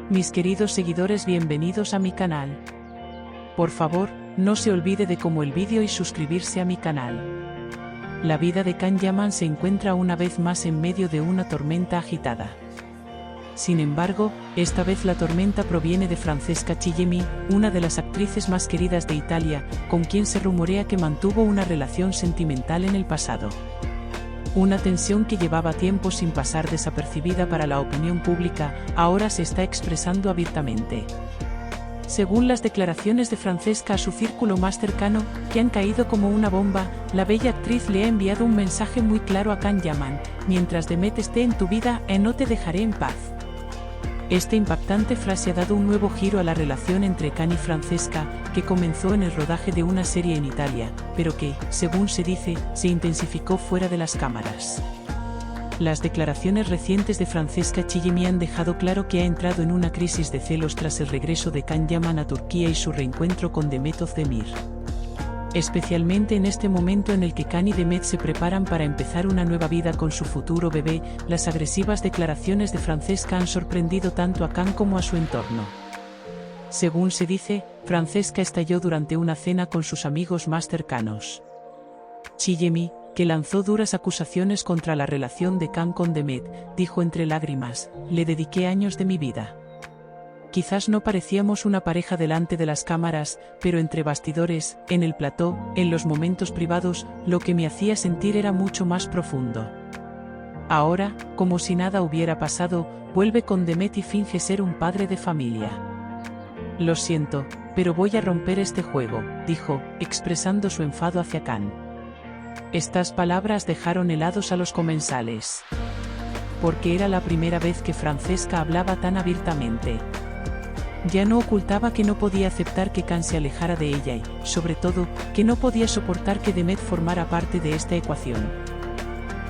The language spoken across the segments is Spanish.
Mis queridos seguidores, bienvenidos a mi canal. Por favor, no se olvide de como el vídeo y suscribirse a mi canal. La vida de Can Yaman se encuentra una vez más en medio de una tormenta agitada. Sin embargo, esta vez la tormenta proviene de Francesca Chillemi, una de las actrices más queridas de Italia, con quien se rumorea que mantuvo una relación sentimental en el pasado. Una tensión que llevaba tiempo sin pasar desapercibida para la opinión pública, ahora se está expresando abiertamente. Según las declaraciones de Francesca a su círculo más cercano, que han caído como una bomba, la bella actriz le ha enviado un mensaje muy claro a Can Yaman: mientras Demet esté en tu vida, no te dejaré en paz. Esta impactante frase ha dado un nuevo giro a la relación entre Can y Francesca, que comenzó en el rodaje de una serie en Italia, pero que, según se dice, se intensificó fuera de las cámaras. Las declaraciones recientes de Francesca Chillemi han dejado claro que ha entrado en una crisis de celos tras el regreso de Can Yaman a Turquía y su reencuentro con Demet Özdemir. Especialmente en este momento en el que Can y Demet se preparan para empezar una nueva vida con su futuro bebé, las agresivas declaraciones de Francesca han sorprendido tanto a Can como a su entorno. Según se dice, Francesca estalló durante una cena con sus amigos más cercanos. Chillemi, que lanzó duras acusaciones contra la relación de Can con Demet, dijo entre lágrimas: «Le dediqué años de mi vida. Quizás no parecíamos una pareja delante de las cámaras, pero entre bastidores, en el plató, en los momentos privados, lo que me hacía sentir era mucho más profundo». Ahora, como si nada hubiera pasado, vuelve con Demet y finge ser un padre de familia. «Lo siento, pero voy a romper este juego», dijo, expresando su enfado hacia Can. Estas palabras dejaron helados a los comensales, porque era la primera vez que Francesca hablaba tan abiertamente. Ya no ocultaba que no podía aceptar que Can se alejara de ella y, sobre todo, que no podía soportar que Demet formara parte de esta ecuación.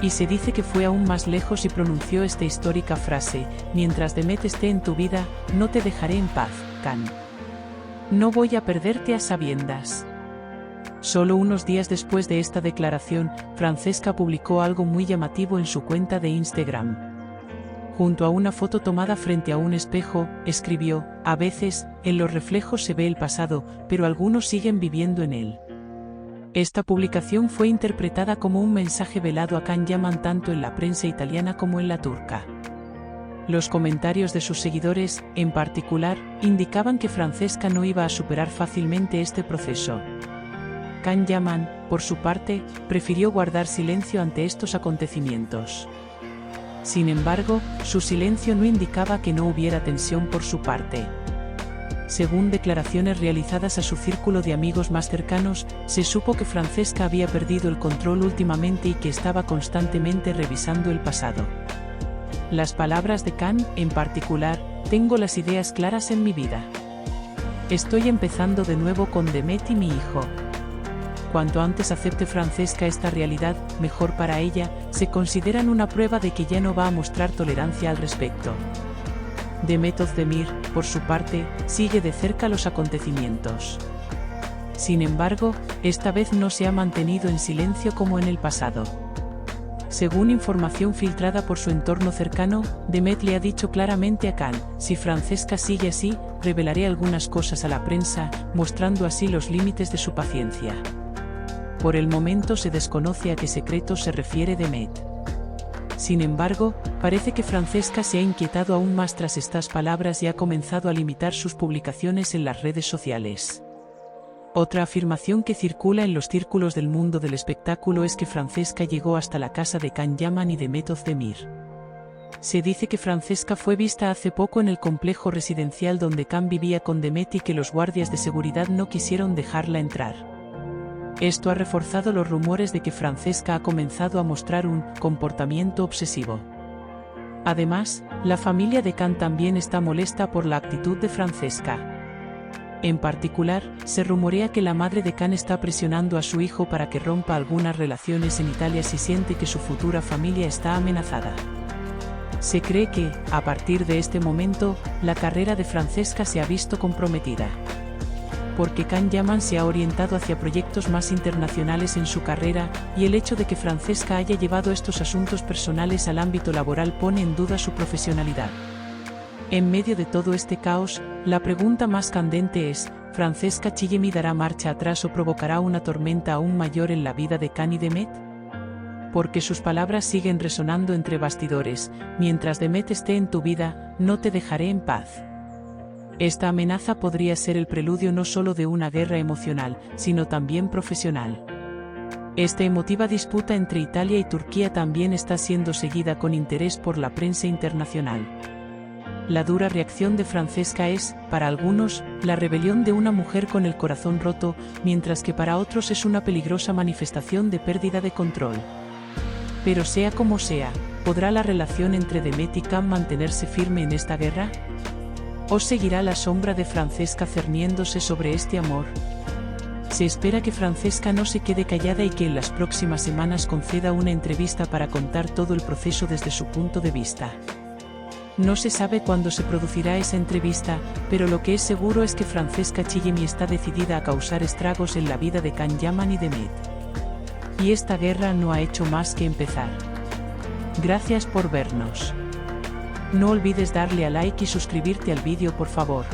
Y se dice que fue aún más lejos y pronunció esta histórica frase: «Mientras Demet esté en tu vida, no te dejaré en paz, Can. No voy a perderte a sabiendas». Solo unos días después de esta declaración, Francesca publicó algo muy llamativo en su cuenta de Instagram. Junto a una foto tomada frente a un espejo, escribió: «A veces, en los reflejos se ve el pasado, pero algunos siguen viviendo en él». Esta publicación fue interpretada como un mensaje velado a Can Yaman tanto en la prensa italiana como en la turca. Los comentarios de sus seguidores, en particular, indicaban que Francesca no iba a superar fácilmente este proceso. Can Yaman, por su parte, prefirió guardar silencio ante estos acontecimientos. Sin embargo, su silencio no indicaba que no hubiera tensión por su parte. Según declaraciones realizadas a su círculo de amigos más cercanos, se supo que Francesca había perdido el control últimamente y que estaba constantemente revisando el pasado. Las palabras de Can, en particular: «Tengo las ideas claras en mi vida. Estoy empezando de nuevo con Demet y mi hijo. Cuanto antes acepte Francesca esta realidad, mejor para ella», se consideran una prueba de que ya no va a mostrar tolerancia al respecto. Demet Özdemir, por su parte, sigue de cerca los acontecimientos. Sin embargo, esta vez no se ha mantenido en silencio como en el pasado. Según información filtrada por su entorno cercano, Demet le ha dicho claramente a Can: «Si Francesca sigue así, revelaré algunas cosas a la prensa», mostrando así los límites de su paciencia. Por el momento se desconoce a qué secretos se refiere Demet. Sin embargo, parece que Francesca se ha inquietado aún más tras estas palabras y ha comenzado a limitar sus publicaciones en las redes sociales. Otra afirmación que circula en los círculos del mundo del espectáculo es que Francesca llegó hasta la casa de Can Yaman y Demet Özdemir. Se dice que Francesca fue vista hace poco en el complejo residencial donde Can vivía con Demet y que los guardias de seguridad no quisieron dejarla entrar. Esto ha reforzado los rumores de que Francesca ha comenzado a mostrar un comportamiento obsesivo. Además, la familia de Can también está molesta por la actitud de Francesca. En particular, se rumorea que la madre de Can está presionando a su hijo para que rompa algunas relaciones en Italia si siente que su futura familia está amenazada. Se cree que, a partir de este momento, la carrera de Francesca se ha visto comprometida. Porque Can Yaman se ha orientado hacia proyectos más internacionales en su carrera, y el hecho de que Francesca haya llevado estos asuntos personales al ámbito laboral pone en duda su profesionalidad. En medio de todo este caos, la pregunta más candente es, ¿Francesca Chillemi dará marcha atrás o provocará una tormenta aún mayor en la vida de Can y Demet? Porque sus palabras siguen resonando entre bastidores, mientras Demet esté en tu vida, no te dejaré en paz. Esta amenaza podría ser el preludio no solo de una guerra emocional, sino también profesional. Esta emotiva disputa entre Italia y Turquía también está siendo seguida con interés por la prensa internacional. La dura reacción de Francesca es, para algunos, la rebelión de una mujer con el corazón roto, mientras que para otros es una peligrosa manifestación de pérdida de control. Pero sea como sea, ¿podrá la relación entre Demet y Can mantenerse firme en esta guerra? ¿O seguirá la sombra de Francesca cerniéndose sobre este amor? Se espera que Francesca no se quede callada y que en las próximas semanas conceda una entrevista para contar todo el proceso desde su punto de vista. No se sabe cuándo se producirá esa entrevista, pero lo que es seguro es que Francesca Chillemi está decidida a causar estragos en la vida de Can Yaman y Demet. Y esta guerra no ha hecho más que empezar. Gracias por vernos. No olvides darle a like y suscribirte al vídeo por favor.